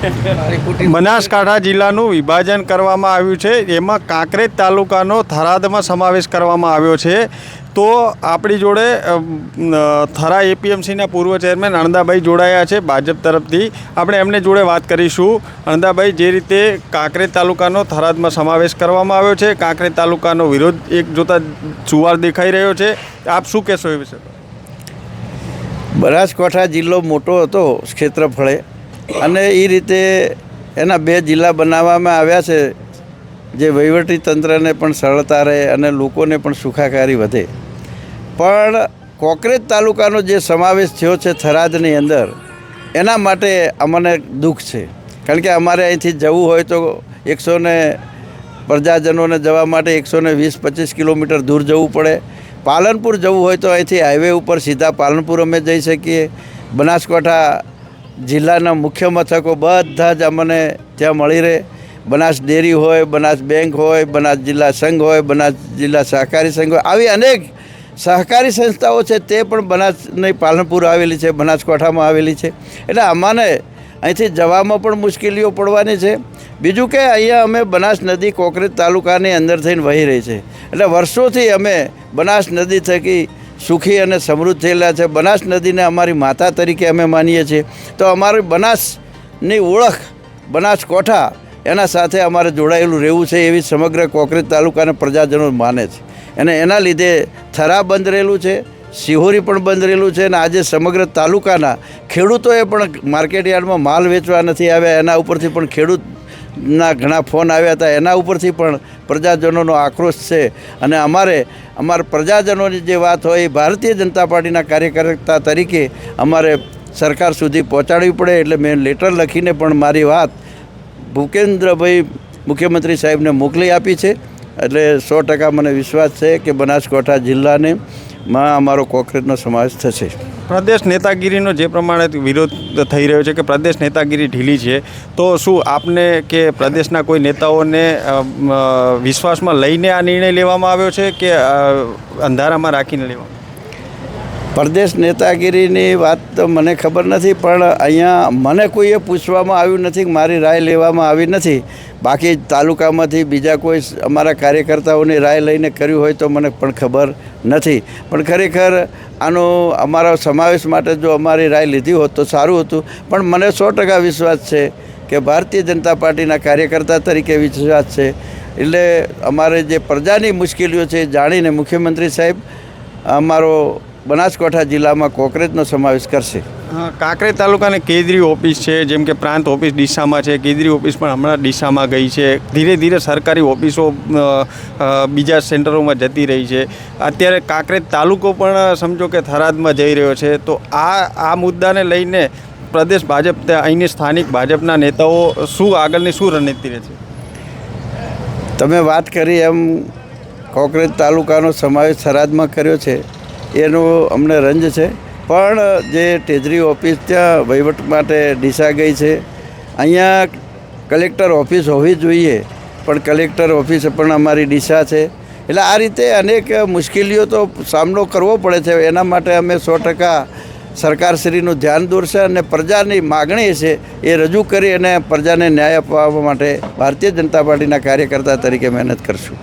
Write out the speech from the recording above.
બનાસકાંઠા જિલ્લાનું વિભાજન કરવામાં આવ્યું છે, એમાં કાંકરેજ તાલુકાનો થરાદમાં સમાવેશ કરવામાં આવ્યો છે. તો આપણી જોડે થરા એપીએમસીના પૂર્વ ચેરમેન અણદાભાઈ જોડાયા છે ભાજપ તરફથી. આપણે એમને જોડે વાત કરીશું. અણદાભાઈ, જે રીતે કાંકરેજ તાલુકાનો થરાદમાં સમાવેશ કરવામાં આવ્યો છે, કાંકરેજ તાલુકાનો વિરોધ એક જોતા જુવાર દેખાઈ રહ્યો છે, આપ શું કહેશો એ વિશે? બનાસકાંઠા જિલ્લો મોટો હતો ક્ષેત્રફળે, અને એ રીતે એના 2 જિલ્લા બનાવવામાં આવ્યા છે, જે વહીવટી તંત્રને પણ સરળતા રહે અને લોકોને પણ સુખાકારી વધે. પણ કાંકરેજ તાલુકાનો જે સમાવેશ થયો છે થરાદની અંદર, એના માટે અમને દુઃખ છે. કારણ કે અમારે અહીંથી જવું હોય તો પ્રજાજનોને જવા માટે 120-25 કિલોમીટર દૂર જવું પડે. પાલનપુર જવું હોય તો અહીંથી હાઈવે ઉપર સીધા પાલનપુર અમે જઈ શકીએ. બનાસકાંઠા જિલ્લાના મુખ્ય મથકો બધા જ અમને ત્યાં મળી રહે. બનાસ ડેરી હોય, બનાસ બેંક હોય, બનાસ જિલ્લા સંઘ હોય, બનાસ જિલ્લા સહકારી સંઘ હોય, આવી અનેક સહકારી સંસ્થાઓ છે, તે પણ બનાસની પાલનપુર આવેલી છે, બનાસકાંઠામાં આવેલી છે. એટલે અમાને અહીંથી જવામાં પણ મુશ્કેલીઓ પડવાની છે. બીજું કે અહીંયા અમે બનાસ નદી કાંકરેજ તાલુકાની અંદર થઈને વહી રહી છે. એટલે વર્ષોથી અમે બનાસ નદી થકી સુખી અને સમૃદ્ધ થયેલા છે. બનાસ નદીને અમારી માતા તરીકે અમે માનીએ છીએ. તો અમારી બનાસની ઓળખ બનાસકાંઠા એના સાથે અમારે જોડાયેલું રહેવું છે, એવી સમગ્ર કાંકરેજ તાલુકાના પ્રજાજનો માને છે. અને એના લીધે થરા બંધ રહેલું છે, સિહોરી પણ બંધ રહેલું છે. અને આજે સમગ્ર તાલુકાના ખેડૂતોએ પણ માર્કેટયાર્ડમાં માલ વેચવા નથી આવ્યા, એના ઉપરથી પણ ખેડૂતના ઘણા ફોન આવ્યા હતા. એના ઉપરથી પણ પ્રજાજનોનો આક્રોશ છે. અને અમારા પ્રજાજનોની જે વાત હોય એ ભારતીય જનતા પાર્ટીના કાર્યકર્તા તરીકે અમારે સરકાર સુધી પહોંચાડવી પડે. એટલે મેં લેટર લખીને પણ મારી વાત ભૂપેન્દ્રભાઈ મુખ્યમંત્રી સાહેબને મોકલી આપી છે. એટલે 100% મને વિશ્વાસ છે કે બનાસકાંઠા જિલ્લાને માં અમારો કાંકરેજનો સમાવેશ થશે. પ્રદેશ નેતાગીરીનો જે પ્રમાણે વિરોધ થઈ રહ્યો છે કે પ્રદેશ નેતાગીરી ઢીલી છે, તો શું આપને કે પ્રદેશના કોઈ નેતાઓને વિશ્વાસમાં લઈને આ નિર્ણય લેવામાં આવ્યો છે કે અંધારામાં રાખીને લેવામાં? પ્રદેશ નેતાગીરીની વાત તો મને ખબર નથી, પણ અહીંયા મને કોઈએ પૂછવામાં આવ્યું નથી, મારી રાય લેવામાં આવી નથી. બાકી તાલુકામાંથી બીજા કોઈ અમારા કાર્યકર્તાઓની રાય લઈને કર્યું હોય તો મને પણ ખબર નથી. પણ ખરેખર આનો અમારા સમાવેશ માટે જો અમારી રાય લીધી હોત તો સારું હતું. પણ મને 100% વિશ્વાસ છે કે ભારતીય જનતા પાર્ટીના કાર્યકર્તા તરીકે વિશ્વાસ છે. એટલે અમારે જે પ્રજાની મુશ્કેલીઓ છે જાણીને મુખ્યમંત્રી સાહેબ અમારો બનાસકાંઠા જિલ્લામાં કાંકરેજનો સમાવેશ કરશે. કાંકરેજ તાલુકાની કેદરી ઓફિસ છે, જેમ કે પ્રાંત ઓફિસ ડીસામાં છે, કેદરી ઓફિસ પણ હમણાં ડીસામાં ગઈ છે. ધીરે ધીરે સરકારી ઓફિસો બીજા સેન્ટરોમાં જતી રહી છે. અત્યારે કાંકરેજ તાલુકો પણ સમજો કે થરાદમાં જઈ રહ્યો છે. તો આ મુદ્દાને લઈને પ્રદેશ ભાજપ, અહીંની સ્થાનિક ભાજપના નેતાઓ આગળની શું રણનીતિ રહે છે? તમે વાત કરી એમ કાંકરેજ તાલુકાનો સમાવેશ થરાદમાં કર્યો છે, એનો અમને રંજ છે. પણ જે ટેજરી ઓફિસ ત્યાં વહીવટ માટે ડીસા ગઈ છે, અહીંયા કલેક્ટર ઓફિસ હોવી જોઈએ, પણ કલેક્ટર ઓફિસ પણ અમારી ડીસા છે. એટલે આ રીતે અનેક મુશ્કેલીઓ તો સામનો કરવો પડે છે. એના માટે અમે 100% સરકારશ્રીનું ધ્યાન દોરશે અને પ્રજાની માગણી છે એ રજૂ કરી અને પ્રજાને ન્યાય અપાવવા માટે ભારતીય જનતા પાર્ટીના કાર્યકર્તા તરીકે મહેનત કરશું.